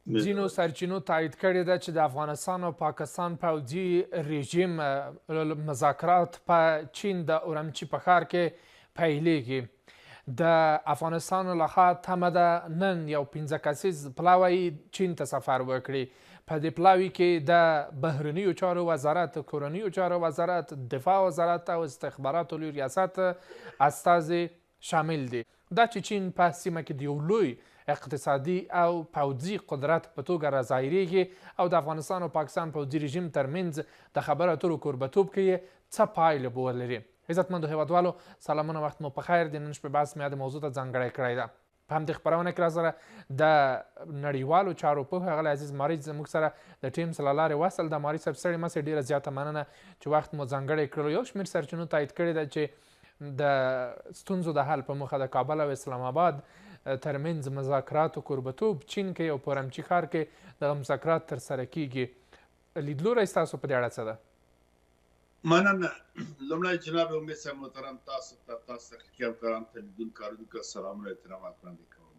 ځینو سرچینو تایید کړې ده چې د افغانستان او پاکستان پوځي رژیم مذاکرات په چین د اورمچي په ښار کې پیلېږي. د افغانستان له خوا تمه ده نن یو 15 کسیز پلاوی چین ته سفر وکړي. په دې پلاوي کې د بهرنیو چارو وزارت، کورنیو چارو وزارت، دفاع وزارت او استخباراتو لوی ریاست استازي شامل دي. دا چې چین په سیمه کې د یو لوی اقتصادي او پوځي قدرت په توګه راځایریږي او د افغانستان او پاکستان پوځي رژیم ترمنځ د خبرو اترو کوربتوب کې څه پایله به ولري. عزتمندو هیوادوالو، سلامونه، وخت مو په خیر. د نن شپې بحث مې د موضوع ته ځانګړی کړی ده. په همدې خپرونه کې راسره د نړیوالو چارو پوه ښاغلی عزیز ماري زموږ سره د ټیمز له لارې وصل ده. ماري صاحب، ستړي مه سئ، ډېره زیاته مننه چې وخت مو ځانګړی کړلو. یو شمېر سرچینو تایید کړې ده چې د ستونزو د حل په موخه د کابل او اسلام آباد ترمنځ مذاکراتو کوربتوب چین کې او په اورمچي ښار کې دغه مذاکرات ترسره کیږي. لیدلوری ستاسو په دې اړه څه ده؟ مننه. لومړی جناب امید صاحب محترم، تاسو ته کرام ته لیدونکو اورېدونکو سلامونه احترامات وړاندې کوم.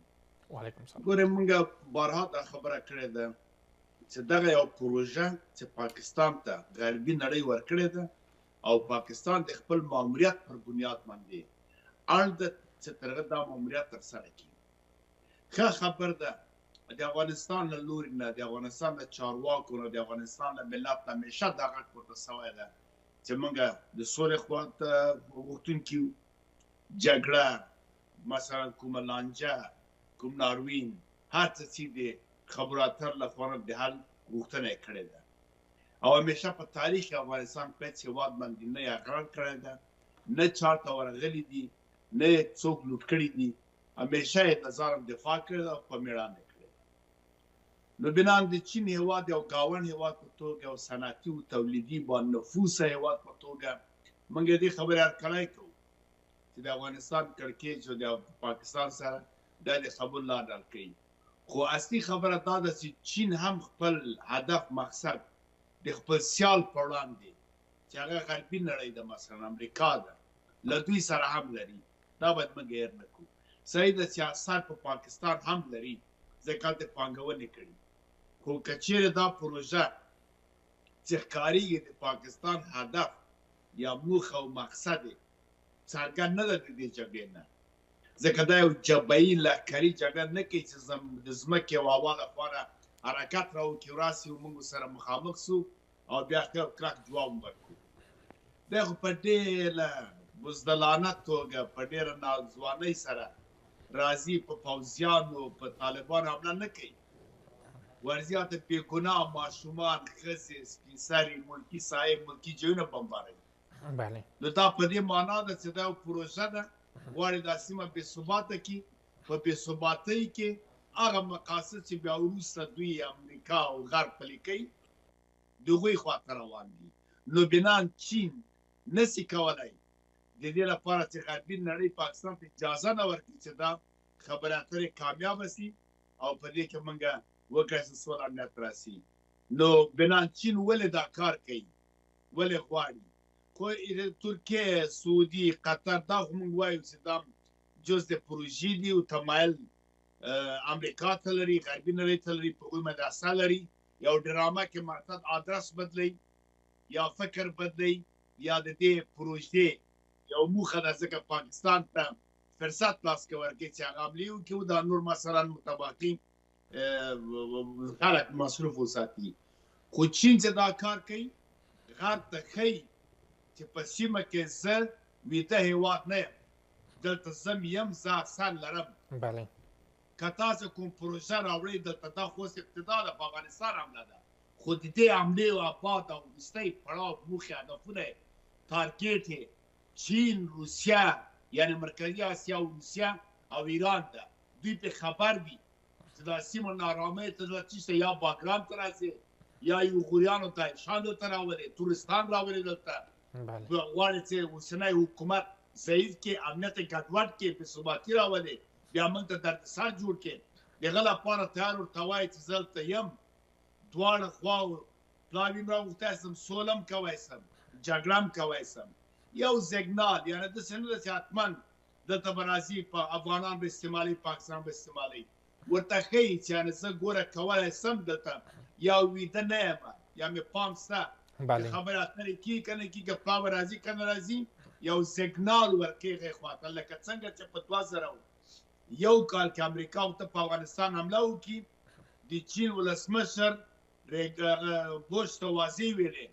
وعلیکم السلام. ګورئ، موږ بارها دا خبره کړې ده چې دغه یو پروژه چې پاکستان ته غربي نړۍ ورکړې ده او پاکستان د خپل ماموریت پر بنیاد باندې اړ ده چې تر هغه دا ماموریت ترسره کړي. ښه خبر ده د افغانستان له لوري نه، د افغانستان له چارواکو نه، د افغانستان له ملت نه همیشه دا غږ پورته سوی ده چې موږ د سولې خوا ته غوښتونکي یو. جګړه مثلا کومه لانجه، کوم ناورین، هر څه چې د خبرو اتر له خوا نه د حل غوښتنه یې کړې ده او همیشه په تاریخ افغانستان په هېڅ هېواد باندې نه یې غږ کړی ده، نه چاته ورغلي دي، نه یې څوک لوټ کړي دي. همیشه یې د ځان دفاع کړې ده او په مېړانه یې کړې ده. نو بنان د چین هېواد یو ګاونډ هېواد په توګه، یو صنعتي او تولیدي با نفوسه هېواد په توګه موږ یې دې خبرې هرکلی کوو چې د افغانستان کړکېچ او د پاکستان سره دا د خبرو لار ډال کوي. خو اصلي خبره دا ده چې چین هم خپل هدف، مقصد د خپل سیال په وړاندې چې هغه غربي نړۍ ده، مثلا امریکا ده، له دوی سره هم لري. دا باید موږ هېر نه کړو. صحیح د سیاست په پاکستان هم لري، ځکه هلته پانګونې کړي. خو که چیرې دا پروژه چې ښکارېږي د پاکستان هدف یا موخه او مقصد یې څرګند نه ده د دې جګړې نه، ځکه دا یو جبهیي لښکري جګړه نه کوي چې د ځمکې او هوا لپاره حرکت راوکړي، راسي او موږ سره مخامخ سو او بیا کلک جواب ورکړو. دی خو په ډېره بزدلانه توګه، په ډېره ناځوانۍ سره راځي، په پوځیانو، په طالبانو حمله نه کوي. ورځي هلته بېګناه ماشومان، ښځې، سپین سري، ملکي صاحب، ملکي جایونه بمباروي. نو دا په دې معنا ده چې دا یو پروژه ده، غواړي دا سیمه بې ثباته کړي. په بې ثباتۍ کې هغه مقاصد چې بیا وروسته دوی امریکا او غرب پلي کوي د هغوی خواته روان دي. نو بنان چین نسي کولی د دې لپاره چې غربي نړۍ پاکستان ته اجازه نه ورکړي چې دا خبرې اترې کامیابه سي او په دې کې موږ وکړی چې سوله امنیت راسي. نو بنان چین ولې دا کار کوي، ولې غواړي؟ خو ترکیه، سعودي، قطر دا خو موږ وایو چې دا جز د پروژې دي او تمایل امریکا ته لري، غربي نړۍ ته لري، په هغوی مدرسه لري. یو ډرامه کې مقصد آدرس بدلی یا فکر بدلی یا د دې پروژې یو موخه ده، ځکه پاکستان ته فرصت لاس کې ورکړي چې هغه حملې وکړي او دا نور مثلا متباقي خلک مصروف وساتي. خو چین چې دا کار کوي، غرب ته ښیي چې په سیمه کې زه ویده هېواد نه یم، دلته زه یم، زه اثر لرم. که تاسو کوم پروژه راوړئ دلته، دا خو اوس ابتدا ده، په افغانستان حمله ده، خو د دې حملې او ابعاد او وروستی پړاو، موخې، هدفونه یې، تارګېټ یې چین، روسیه، یعنې مرکزي اسیا او روسیه او ایران ده. دوی پرې خبر وي چې دا سیمه نارامۍ ته دلته یا باګرام ته راځي یا یوغوریانو ته، شاندو ته راولي، تورستان راولي دلته. غواړي چې اوسنی حکومت ضعیف کړي، امنیت یې ګډوډ کړي، بې ثباتي راولي، بیا موږ ته دردسر جوړ کړي. د هغه لپاره تیار ورته وایي چې زه دلته یم، دواړه خواوو پلاوي هم راغوښتی سم، سوله هم کوی سم، جګړه هم کوی سم. یو سیګنال، یعنې داسې نه ده چې حتما دلته به راځي، په افغانان به استعمالوي، پاکستان به استعمالوي. ورته ښیي چې یعنې زه ګوره کولی سم دلته یا ویده نه یم یا مې پام شته چې خبرې اترې کېږي که نه کېږي پلاوی راځي که نه راځي یو سیګنال ورکوي هغې خواته لکه څنګه چې په 2001 کال کې امریکا ورته په افغانستان حمله وکړي د چین ولسمشر بوش ته واضح ویلې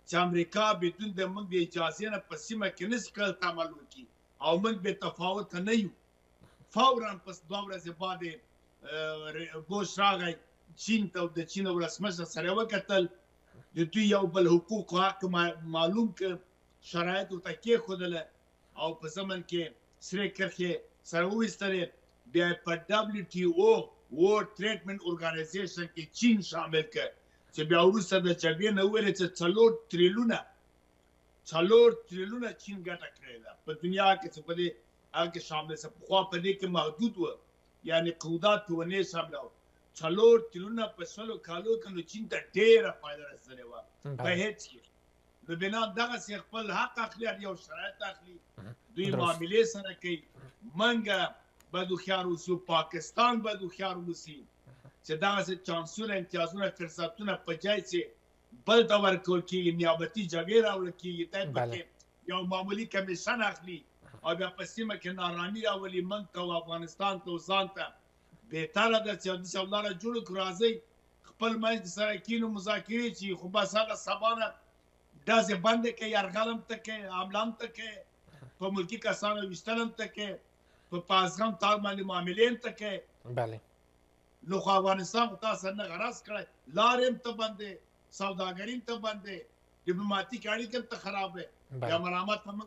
چې امریکا بدون د موږ د اجازې نه په سیمه کې نشي کولی عمل وکړي او موږ بې تفاوته نه یو فورا پس 2 ورځې بعد بوش راغی چین ته د چین ولسمشر سره یې وکتل د دوی یو بل حقوق او حق معلوم کړ شرایط ورته کېښودله او په ضمن کې سرې کرښې سره وویستلې بیا یې په WTO ورلډ ټریډمنټ ارګانایزیشن کې چین شامل کړ چې بیا وروسته د جګړې نه وویلې چې 4 تریلیونه چین ګټه کړې ده په دنیا کې چې په دې هغه کې شامل څه پخوا په دې کې محدود و یعنې قودات په ونې شامله و 4 تریلیونه په 100 کالو کې نو چین ته ډېره فایده رسېدلې وه په هېڅ کې نو بنا دغسې خپل حق اخلي یو شرایط اخلي دوی معاملې سره کوي منګه باید هوښیار اوسو پاکستان باید هوښیار اوسي چې دغسې چانسونه امتیازونه فرصتونه په جای چې بل ته ورکول کېږي نیابتي جګړې راوړل کېږي دی پکې یو معمولي کمیشن اخلي او بیا په سیمه کې نارامي راولي موږ ته او افغانستان ته او ځان ته بهتره ده چې داسې یو لاره جوړه کړو راځئ خپل منځ کې سره کینو مذاکرې چې خو بس هغه سبا نه ډزې بندې کوي یرغل هم ته کوي حمله هم ته کوي په ملکي کسانو ویشتل هم ته کوي په ازغم تار باندې معاملې هم ته کوي نو خو افغانستان خو تاسو نه غرض کړی لارې هم ته بندې سوداګري هم ته بندې ډیپلوماتیک اړیکې هم ته خرابې یا مرامت هم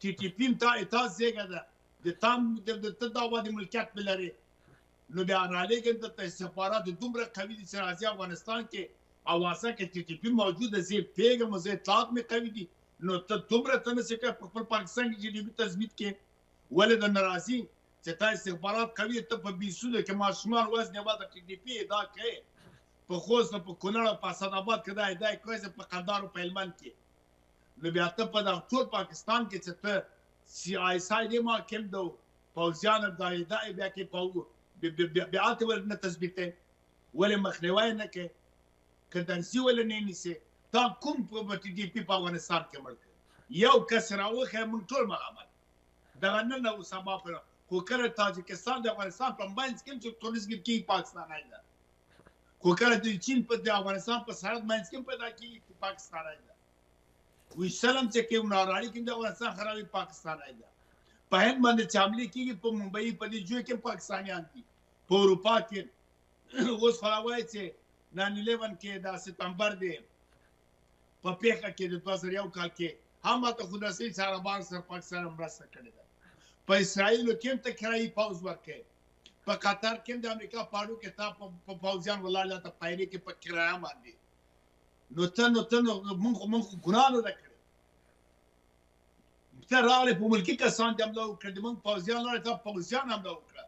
TTP هم تا زیږه ده د ته دعوا د ملکیت به لرې نو بیا رالیږم درته استخبارات دومره قوي دي چې راځي افغانستان کې اواسه کې TTP موجوده زه پیږم زه اطلاعات مې قوي دي نو ته دومره ته نشې کولی په خپل پاکستان کې GDP تثبیت کې ولې د ناراضي چې تا استخبارات قوي ته په بیسودو کې ماشومان وزن یوه د TTP ادعا کوي په خوست په کونړ او په اسداباد کې دا ادعا کوي چې په قندهار او په هلمند کې نو بیا ته په دغه ټول پاکستان کې چې ته CISI دې محاکم ده پوځیان دا ادعا بیا کې بیا ته ولې نه تثبیتوي ولې مخنیوی نه کوي کندنسي ولې نه نیسي تا کوم په TTP په افغانستان کې مړ کړ یو کس راوښی موږ ټول ملامت دغه نن او سبا په خو کله تاجکستان د افغانستان په منځ کې چې ټوریزم کې پاکستان ده خو کله د چین په د افغانستان په سرحد منځ کې پیدا کېږي پاکستان ده ویشتل هم چې کوم ناراړي کې د افغانستان خرابې پاکستان ده په هند باندې چې حملې کېږي په ممبئی په دې جوی کې پاکستانیان دي په اروپا کې اوس خو راوایي چې 9/11 کې د سپتمبر دی په پیښه کې د 2001 کال کې هم هلته خو داسې عربان سره پاکستان مرسته کړې ده په اسرائیلو کې هم ته کرایي پوځ ورکوي په قطر کې هم د امریکا پاړو کې تا په پوځیان ولاړ ته پایلې کې په کرایه باندې نو ته موږ ګناه نه ده کړې ته راغلې په ملکي کسان دې حمله وکړه د موږ پوځیان لاړې ته پوځیان حمله وکړه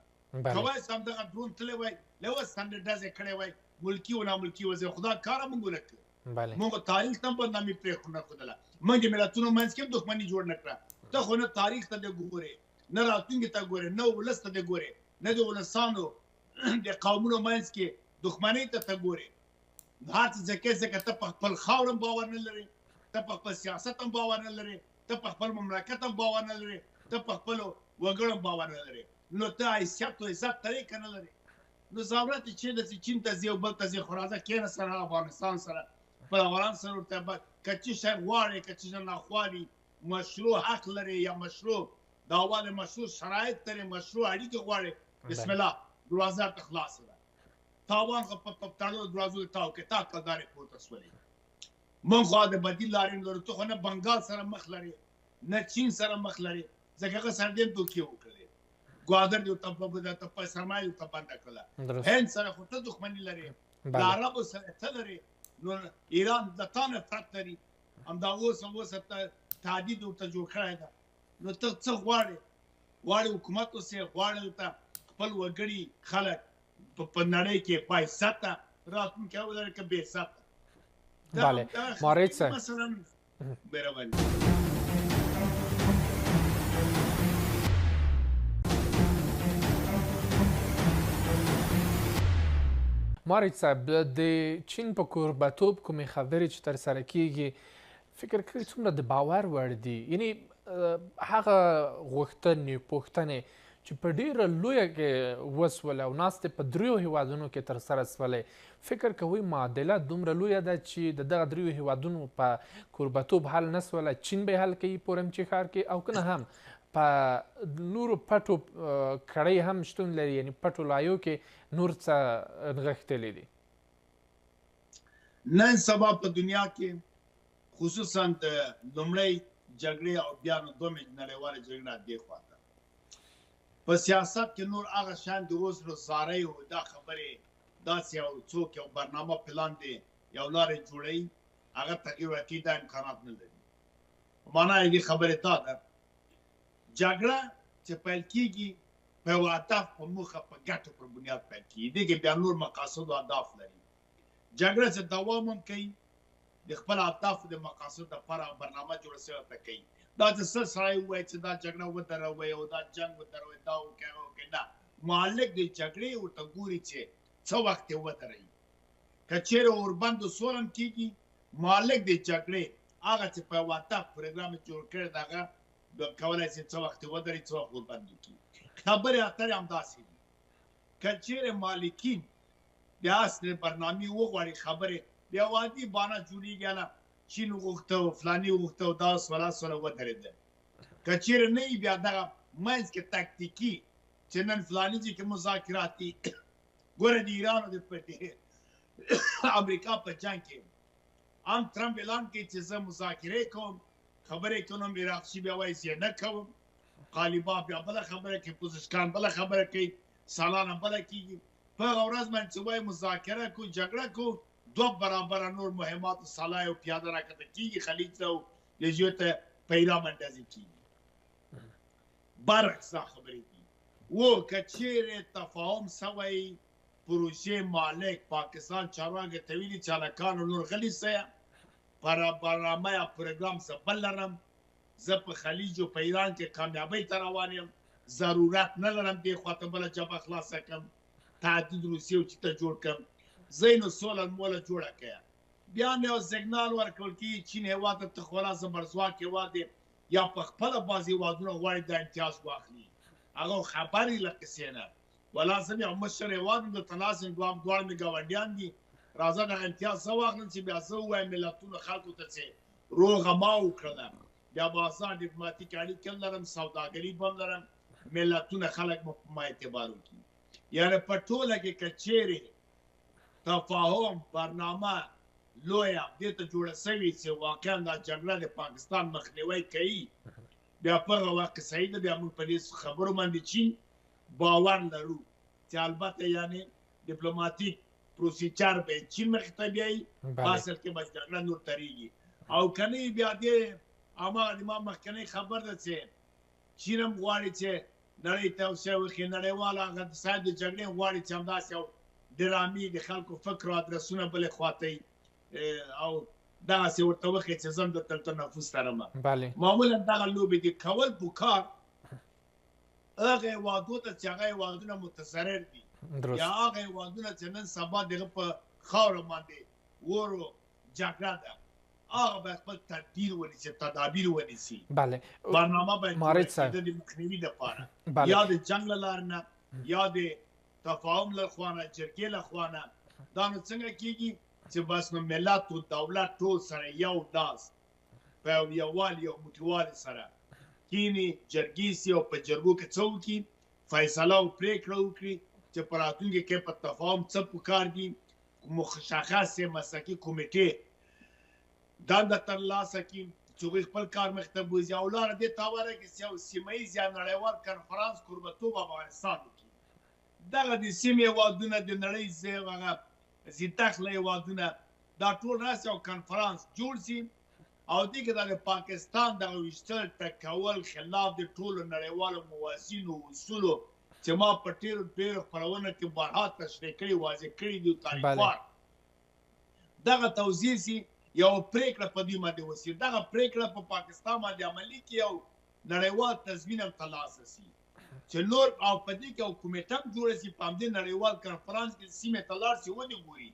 کولی شي همدغه ډرون تللی وای لوس سنډې ډزې کړی وای ملکي و ناملکي وزیر خدا کاره موږ ونه کړه موږ تاریخ ته هم بدنامي پرېښودله موږ د ملتونو منځ کې هم دښمني جوړ نه کړه ته خو نه تاریخ ته دې ګورې نه راتلونکي ته ګورې نه ولس ته دې ګورې نه د ولسانو د قومونو منځ کې دښمنۍ ته ګورې هر څه ځکه ته په خپل خاوره هم باور نه لرې ته په خپل سیاست هم باور نه لرې ته په خپل مملکت هم باور نه لرې ته په خپلو وګړو هم باور نه لرې نو ته حیثیت او عزت طریقه نه لرې نو ضرورت یې چې داسې چین ته ځې او بل ته ځې خو راځه کښېنه سره افغانستان سره خپل افغانان سره ورته که څه شی غواړې که څه شی ناخوالي مشروع حق لرې یا مشروع دعوا د مشروع شرایط لرې مشروع اړیکې غواړې بسم الله دروازه ته خلاصه ده تاوان خو په تړلو دروازو دې تاو کړې تا کلدارې پورته شولې موږ خو د بدیل لارې نه لرو ته خو نه بنګال سره مخ لرې نه چین سره مخ لرې ځکه هغه سره دې دوکې وکړې ګوادر دې ورته په سرمایه ورته بنده کړله هند سره خو ته دښمني لرې د عربو سره ته لرې نو ایران د تا نفرت لري همدا اوس تهدید ورته جوړ کړی ده نو ته څه غواړې حکومت اوسې غواړې ورته خپل وګړي خلک په نړۍ کې باعزته راتلونکی ولري که بې عزته بله مارید صاحب مثلا مهرباني مارج صاحب د چین په کوربهتوب کومې خبرې چې ترسره کیږي فکر کوي څومره د باور وړ دي؟ یعنی هغه غوښتنې پوښتنې چې په ډیره لویه کې وسوله او ناستې په دریو هیوادونو کې ترسره سولې، فکر کوئ معادله دومره لویه ده چې د دغه دریو هیوادونو په کوربهتوب حل نه سوله، چین به حل کوي په اورمچي ښار کې، او که نه هم په نورو پټو کړۍ هم شتون لري، یعنی پټو لایو کې نور څه نغښتلي دي؟ نن سبا په دنیا کې خصوصا د لومړۍ جګړې او بیا دومې نړیوالې جګړې دې خواته په سیاست کې نور هغه شان د اوس زارۍ او دا خبرې داسې یو څوک یو برنامه پلان دی یو لارې جوړوي هغه تغییر ورکوي دا امکانات نه لري. معنا یې دې خبرې دا ده جګړه چې پیل کېږي په یو هدف په موخه په ګټو پر بنیاد پیل کېږي، دې کې بیا نور مقاصد او اهداف لري. جګړه چې دوام هم کوي د خپل اهدافو د مقاصد لپاره برنامه جوړه شوې ورته کوي. دا چې څه سړی ووایي چې دا جګړه ودروئ او دا جنګ ودروئ دا وکړئ نه، مالک د جګړې ورته ګوري چې څه وخت یې ودروي. که چېرې اوربند سوله هم کېږي مالک د جګړې هغه چې په یو هدف پروګرام جوړ کړی د هغه کولی شي څه وخت ودرېږي څه وخت اوربند وکړي. خبرې اترې همداسې دي. که چېرې مالکین د اصل برنامې وغواړي خبرې بیا عادي بانه جوړېږي نه چین وغوښته او فلاني وغوښته او دا سوله ودرېده. که چېرې نه وي بیا دغه منځ کې تکتیکي چې نن فلاني ځای کې مذاکرات دي ګوره د ایران او د امریکا په جنګ کې هم ټرمپ اعلان کوي چې زه مذاکرې کوم، خبرې کوم، عراقچي بیا وایي زه نه کوم، غالبا بیا بله خبره کوي، پوزشکان بله خبره کوي، سالانه بله کېږي. په هغه ورځ باندې چې وایي مذاکره کوو جګړه کوو دوه برابره نور مهمات سالای او پیاده راکته کېږي خلیج ته او لژیو ته پیرا منډازې کېږي. برعکس دا خبرې دي. و که چېرې تفاهم سوی پروژې مالک پاکستان چارواکي ته ویلي چې هلکانو نور غلي سیه برنامه یا پروګرام زه بل لرم، زه په خلیج او په ایران کې کامیابۍ ته روان یم، ضرورت نه لرم دې خواته بله جبهه خلاصه کړم، تعدد روسیې او چې ته جوړ کړم، زه یې نو سوله موله جوړه کړه. بیا نو یو سیګنال ورکول کېږي چین هېواد ته خورا زبرځواک هېواد دی یا په خپله بعضې هېوادونه غواړي دا امتیاز واخلي، هغه خبر یې له قصې نه ولا زه یو مشر هېواد یم دلته ناست یم دواړه مې ګاونډیان دي، راځه دغه امتیاز زه واخلم چې بیا زه ووایم ملتونو خلکو ته چې روغه ما وکړله، بیا به آسان ډیپلوماتیک اړیکې هم لرم، سوداګري به هم لرم، ملتونه خلک به په ما اعتبار وکړي. یعنې په ټوله کې که چېرې تفاهم برنامه لویه دې ته جوړه سوې چې واقعا دا جګړه د پاکستان مخنیوی کوي بیا په هغه وخت کې صحیح ده. بیا موږ په دې خبرو باندې چین باور لرو چې البته یعنې ډیپلوماتیک پروسیجر به چین مخې ته بیایي، په اصل کې به جګړه نور تریږي. او که نه وي بیا دې هماغه د ما مخکنی خبر ده چې چین هم غواړي چې نړۍ ته یو شی وښیي، نړیوال هغه صاحب د جګړې غواړي چې همداسې یو ډرامې د خلکو فکر او ادرسونه بلې خواته او دغسې ورته وښیي چې زه هم درته تنفس لرم. معمولا دغه لوبې دي کول پکار هغه هېوادو ته چې هغه هېوادونه متضرر دي یا هغه هېوادونه چې نن سبا دغه په خاوره باندې ورو جګړه ده هغه باید خپل تدبیر ونیسي، تدابیر ونیسي، برنامه باید د مخنیوي لپاره یا د جنګ له لارې نه یا د تفاهم له خوا نه جرګې له خوا نه. دا نو څنګه کېږي چې بس نو ملت او دولت ټول سره یو لاس په یووالي او موټیوالي سره کینی جرګې سي او په جرګو کې څه وکړي، فیصله او پرېکړه وکړي چې په راتلونکي کې په تفاهم څه پکار دي، مشخصې مسلکي کمیټې دنده ترلاسه کړي چې هغوی خپل کار مخې ته بوځي او لاره دې ته هواره کړي چې یو سیمه ییز یا نړیوال کنفرانس کوربهتوب افغانستان وکړي. دغه د سیمې هېوادونه د نړۍ هغه زیاتدخله هېوادونه دا ټول راسي او کنفرانس جوړ سي او دې کې د پاکستان دغه ویشتل ټکول خلاف د ټولو نړیوالو موازینو اصولو چې ما په ډېرو خپرونو کې بارها تشریح کړي واضح کړي دي تاریخوار دغه توضیح سي یو پرېکړه په دې باندې وسي، دغه پرېکړه په پاکستان باندې عملي کړي او نړیوال تضمین هم ترلاسه سي. چې نور او په دې کې یو کمیټه هم جوړه شي په همدې نړیوال کنفرانس کې سیمې ته لاړ شي ونې ګوري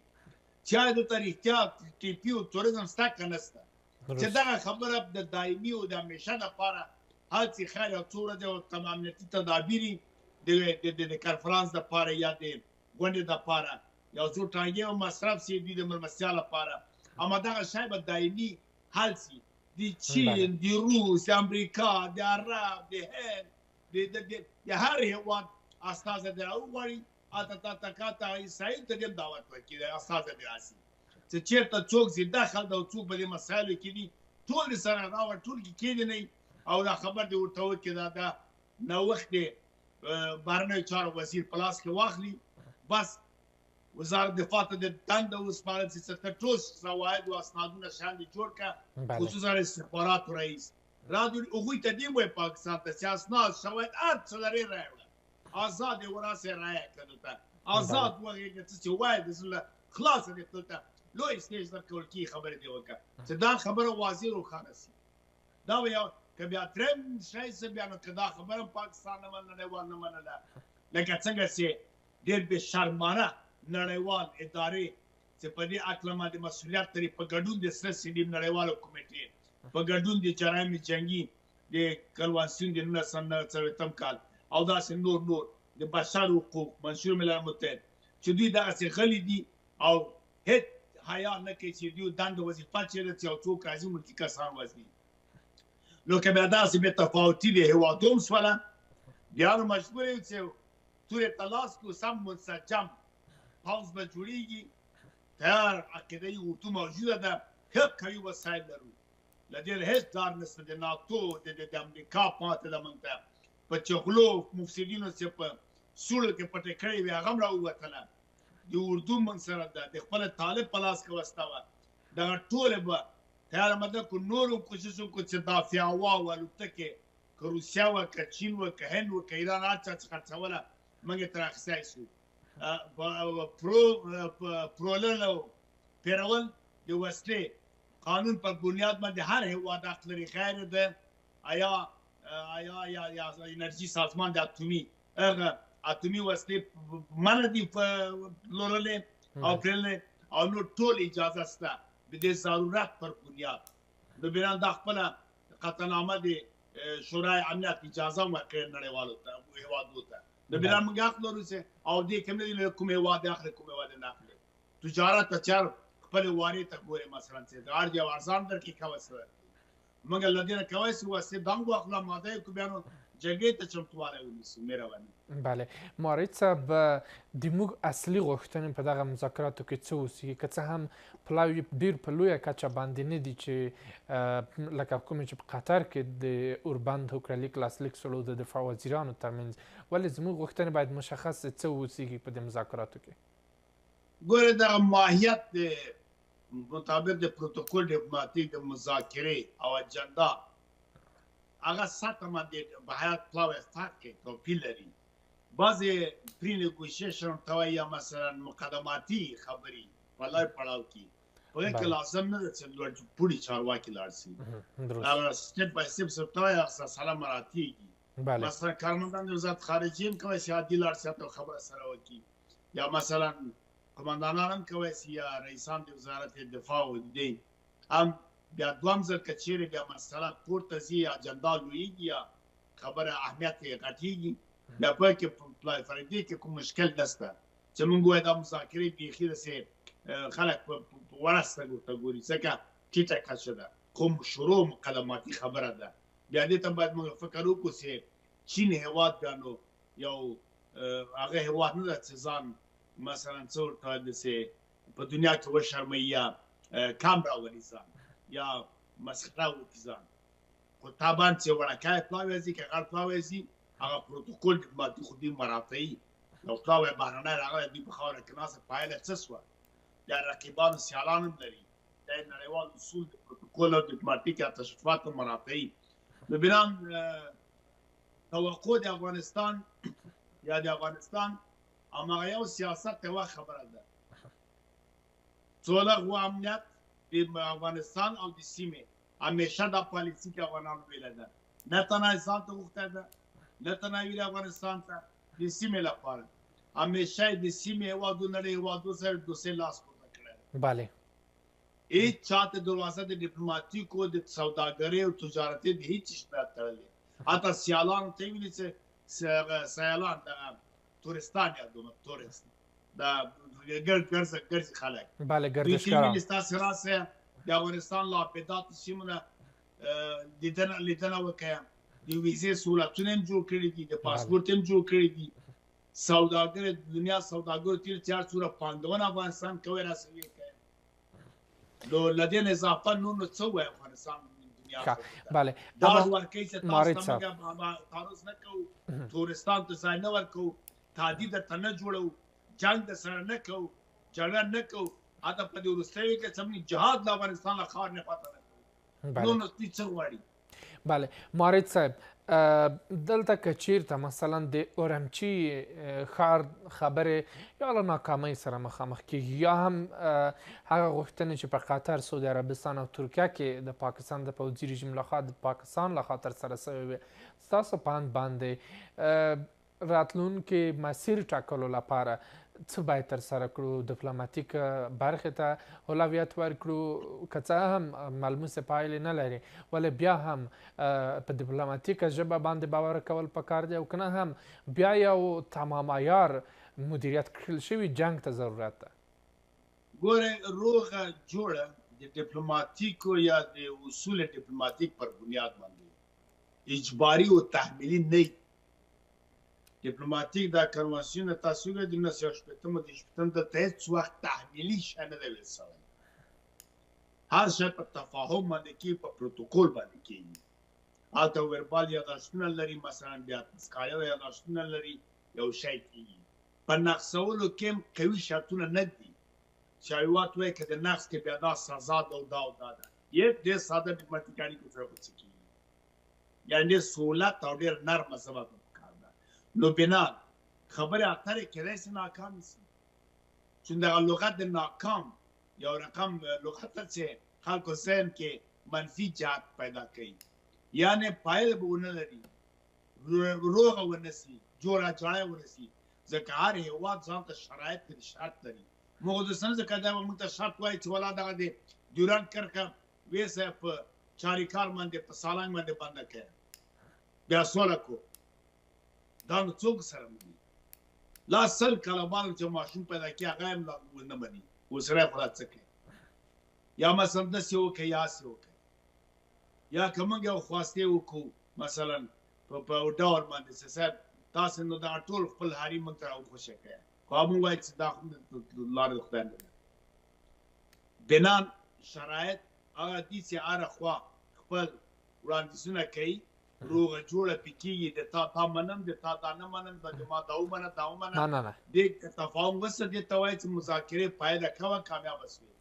چې آیا دلته رښتیا ټي پي او توریزم شته که نشته چې دغه خبره د دایمي او د همیشه دپاره هڅې خیر او څو ورځې او امنیتي تدابیر د کنفرانس دپاره یا د غونډې دپاره یو څو ټانګې او مصرف شي دوی د مېلمستیا لپاره اما دغه شی به دایمي حل شي د چین د روس د امریکا د عرب د هند د هر هېواد استازی دې راوغواړي هلته تا اسرائیل ته دې دعوت ورکړي استازی دې راشي چې چېرته څوک چې دخل ده او څوک په دې مسایلو کې دي ټول دې سره راوړ ټول کې کېدی نه او دا خبر دې ورته وکړي دا نوښت دې بهرنیو چارو وزیر په لاس کې واخلي بس وزارت دفاع ته د دنده وسپارل چې تر ټول شواهد او اسنادونه شاندې جوړ کړه خصوصا استخباراتو رئیس راډیو هغوی ته دې وایي پاکستان ته چې اسناد شواهد هر څه لرې راوړه ازاد یې وراسې رایه کړه دلته ازاد وغېږه څه چې وایي دلته خلاصه دې دلته لوی سټیج درکول کېږي خبرې دې وکړه چې دا خبره واضح روښانه شي دا به یو که بیا درېیم شی څه بیا نو که دا خبره پاکستان نه نړیوال نه منله لکه څنګه چې ډېر بې شرمانه نړیوال ادارې چې په دې هکله باندې مسؤلیت لري په ګډون د سره صلیب نړیوالو کمیټې په ګډون د جرایم جنګي د کنوانسیون د 1990 کال او داسې نور د بشر حقوق منشور ملل متحد چې دوی دغسې غلي دي او هېڅ حیا نه کوي چې دوی دنده وظیفه چېرې چې یو څوک راځي ملکي کسان وزني نو که بیا داسې بې تفاوتي د هېوادو هم شوله بیا نو مجبور یو چې تورې ته لاس کړو سم منسجم پوځ به جوړېږي تیار عقیدهیي اردو موجوده ده ښه قوي وسایل لرو له دې هېڅ ډار نشته د ناتو د امریکا پاتې ده موږ ته په چغلو مفسدینو چې په سوړو کې پټې کړې وې هغه هم راووتله د اردو موږ سره ده د خپل طالب په لاس کې وسته وه دغه ټولې به تیاره مده کړو نور هم کوشش وکړو چې دا فیاوا و الوتکې که روسیه وه که چین وه که هند وه که ایران هر چا چې خرڅوله موږ یې ترې اخیستی شو پرولل او پیرول د وسلې قانون پر بنیاد باندې هر هېواد حق لري غیر د یا انرژي سازمان د هغه اتومي وسلې منع دي پلورلې او پرېړلې او نور ټول اجازه شته د دې ضرورت پر بنیاد د بنان دا خپله قطعنامه د شورای امنیت اجازه هم ورکړې نړیوالو ته هېوادو ته د بلان موږ حق لرو چې او دې کې نه دي له کوم هېواد اخلي کوم هېواد نه اخلي تجارت ته چار خپلې وارې ته ګورې مثلا چې د هر یو ارزان درکړي کوه څه ورکړي موږ له دې نه کولی شو وسلې دنګ واخلو ماده یې کړو بیا نو جګړې ته چمتووالی ونیسو مهرباني بله مارید صاحب د موږ اصلي غوښتنې په دغه مذاکراتو کې څه اوسېږي که څه هم پلاوی ډېر په لویه کچه باندې نه دي چې لکه کومې چې په قطر کې د اوربند هوکړلیک لاسلیک شولو د دفاع وزیرانو ترمنځ ولې زموږ غوښتنې باید مشخص څه اوسېږي په دې مذاکراتو کې ګوره دغه ماهیت د مطابق د پروتوکول ډیپلوماتیک د مذاکرې او اجنډا هغه سطح باندې په حیات پلاوی فرق کوي توپیر لري بعضې پری نیګوشیشن ته وایي یا مثلا مقدماتي خبرې په لوی پړاو کې په هغې کې لازم نه ده چې پوړي چارواکي لاړ شي هغه سټپ بای سټپ څه ته وایي هغه سلا مراتیږي مثلا کارمندان د وزارت خارجي هم کولی شي عادي لاړ شي او خبره سره وکړي یا مثلا قماندانان هم کولی شي یا رئیسان د وزارت دفاع و دی هم بیا دوام ځل که چیرې بیا مسله پورته ځي اجنډا لویږي یا خبره اهمیت یې غټېږي بیا په کې پلای فردي کې کوم مشکل نشته چې موږ وایو دا مذاکرې بیخي داسې خلک په وړه سترګو ورته ګوري ځکه ټیټه کچه ده خو شروع مقدماتي خبره ده بیا دې ته باید موږ فکر وکړو چې چین هېواد بیا نو یو هغه هېواد نه ده چې ځان مثلا څه ورته داسې په دنیا کې وشرموي یا کم راولي ځان یا مسخره وکړي ځان خو طبعا چې وړکی پلاوی ځي که غټ پلاوی ځي هغه پروتوکول ډیپلوماتیک خو دوی مراتعي یو پلاوی بهرنی راغلی دوی په خاوره کې ناسته پایله څه شوه یا رقیبانو سیالان هم لري دا یې نړیوال اصول د پروتوکول او ډیپلوماتیک یا تشریفاتو مراتعي نو بنان توقع د افغانستان یا د افغانستان هماغه یو سیاست یوه خبره ده څولغ و امنیت د افغانستان او د سیمې همیشه دا پالیسي کې افغانانو ویله ده نه تنها ځان ته غوښتی ده نه تناوي افغانستان ته د سیمې لپاره همیشه د سیمې هېوادونو له هېوادو سره دوستۍ لاس پورته کړی. بله هیڅ چاته دروازه د ډیپلوماتیکو د سوداګرۍ او تجارتي د هیڅ شي نه تړلې. حتی سیالانو ته یې ویلي چې سیالان دغه تورستان یادونه تورست د ګرځي خلک بله دوی ته گردشگران ویلي ستاسې راسئ د افغانستان له آباداتو سیمو نه لیدنه وکړئ. د ویزې سهولتونه هم جوړ کړي دي، د پاسپورت هم جوړ کړي دي. سوداګر د دنیا سوداګرو تیر تیار څومره پانګونه افغانستان کوي راسوي کوي. نو له دې نه اضافه نور نو څه وایي افغانستان دنیا بله دا ورکوي چې تاسو ته موږ تعرض نه کوو، تورستان ته ځای نه ورکوو، تهدید درته نه جوړوو، جنګ درسره نه کوو، جګړه نه کوو. حتی په دې وروستیو کې چې موږ جهاد له افغانستان له ښار نه پاته نه کوو. نو دوی څه غواړي؟ بله مارید صاحب دلته که چیرته مثلا د اورمچي ښار خبرې یا له ناکامۍ سره مخامخ کیږي یا هم هغه غوښتنې چې په قطر، سعودي عربستان او ترکیه کې د پاکستان د پوځي رژیم لخوا د پاکستان لخوا ترسره سوې وې، ستاسو په اند باندې راتلونکي مسیر ټاکلو لپاره څه باید ترسره کړو؟ ډیپلوماتیک برخې ته اولویت ورکړو که څه هم ملموسې پایلې نه لري، ولې بیا هم په ډیپلوماتیکه ژبه باندې باور کول پکار دی او که نه هم بیا یو تمام عیار مدیریت کړل شوي جنګ ته ضرورت ده؟ ګوره روغه جوړه د ډیپلوماتیکو یا د اصول ډیپلوماتیک پر بنیاد باندې اجباري او تحمیلي نه. ډیپلوماتیک دا کنوانسیون تاسو وګورئ د 1980 دلته هېڅ وخت تحمیلي شی نه دی ویل سوی. هر شی په تفاهم باندې کېږي، په پروتوکول باندې کېږي. هلته وربال یاداشتونه لري، مثلا بیا تذکایه یاداشتونه لري، یو شی کېږي. په نقصولو کې هم قوي شرطونه نه دي چې هېواد وایي که د نقص کې بیا دا سزا ده او دا او دا ده. یک ډېر ساده ډیپلوماتیک اړیکو سره به څه کېږي، یعنې ډېر سهولت او ډېر نرمه ژبه ده. نو بنا خبرې اترې کېدای شي ناکامې شي، چون دغه لغت د ناکام یو رقم لغت ده چې خلکو ذهن کې منفي جهت پیدا کوي. یعنې پایله به ونه لري، روغه ونه شي، جوړه جاړی ونه شي، ځکه هر هېواد ځان ته شرایط لري، شرط لري. موږ دوستانه ځکه دا به موږ ته شرط وایي چې ولا دغه د ډیورنډ کرښه ویسه په چاریکار باندې په سالنګ باندې بنده کړه، بیا سوله کو. دا نو څوک سره مني؟ لا سل کاله بعد چې ماشوم پیدا کړي هغه هم لا ونه مني، اوسره خو څه کوي؟ یا مثلا داسې وکړئ یا هسې وکړئ، یا که موږ یو خواستې وکړو مثلا په ډول باندې چې صاحب تاسې نو دغه ټول خپل حري موږ ته راوخوشه کوئ، خو موږ وایو چې دا لارې د خدای نه ده. بنا شرایط هغه دي چې هره خوا خپل وړاندیزونه کوي، روغه جوړه پې کېږي، د تا منم، د تا دا نه منم، د ما دا ومنه دا ومنه، دې تفاهم وسه دې ته وایي چې مذاکرې پایله کوه، کامیابه شوې.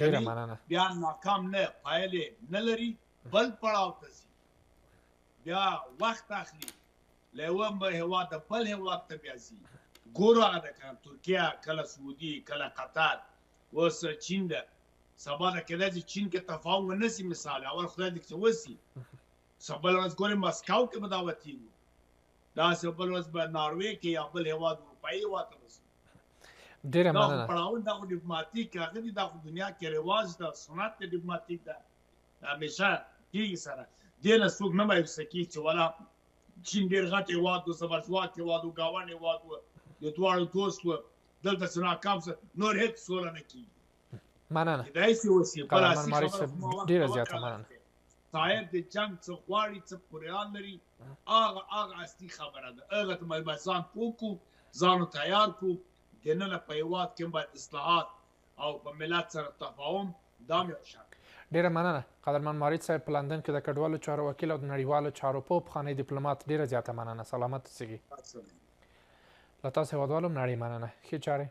ډېره مننه. بیا ناکام نه، پایلې نه لري، بل پړاو ته ځي، بیا وخت اخلي، له یوه هېواده بل هېواد ته بیا ځي. ګورو هغه ده که نه ترکیه، کله سعودي، کله قطر، اوس چین ده. سبا ده کېدای شي چین کې تفاهم ونه شي، مثال اول خدای دې چې وشي، بل ورځ ګورې مسکو کې به دا وتېږو، داسې بل ورځ به ناروې کې یا بل هېواد اروپایي هېواد ته وشي. ډېره دا خو مننه. پړاوونه دا خو ډیپلوماتیک هغه دي، دا خو دنیا کې رواج ده، سنت د ډیپلوماتیک ده، همیشه کېږي سره. دې نه څوک نه مایوسه کېږي چې ولا چین ډېر غټ هېواد و، زبرځواک هېواد و، ګاونډ هېواد و، د دواړو دوست و، دلته چې ناکام شو نور هېڅ سوله نه کېږي. مننه. کېدای شي وشي، بل اصلي مارید خبره صاحب ډېره زیاته مننه. صاحب د جنګ څه غواړي، څه پوریان لري، هغه اصلي خبره ده. هغه ته باید ځان پوه کړو، ځان تیار کړو. دننه په هېواد کې باید اصلاحات او په ملت سره تفاهم، دا هم یو شرط. ډېره مننه قدرمن مارید صاحب په لندن کې د کډوالو چارو وکیل او د نړیوالو چارو پوه پخوانی ډیپلومات، ډېره زیاته مننه. سلامت اوسئ. له تاسو هېوادوالو هم نړۍ مننه. ښې چارې.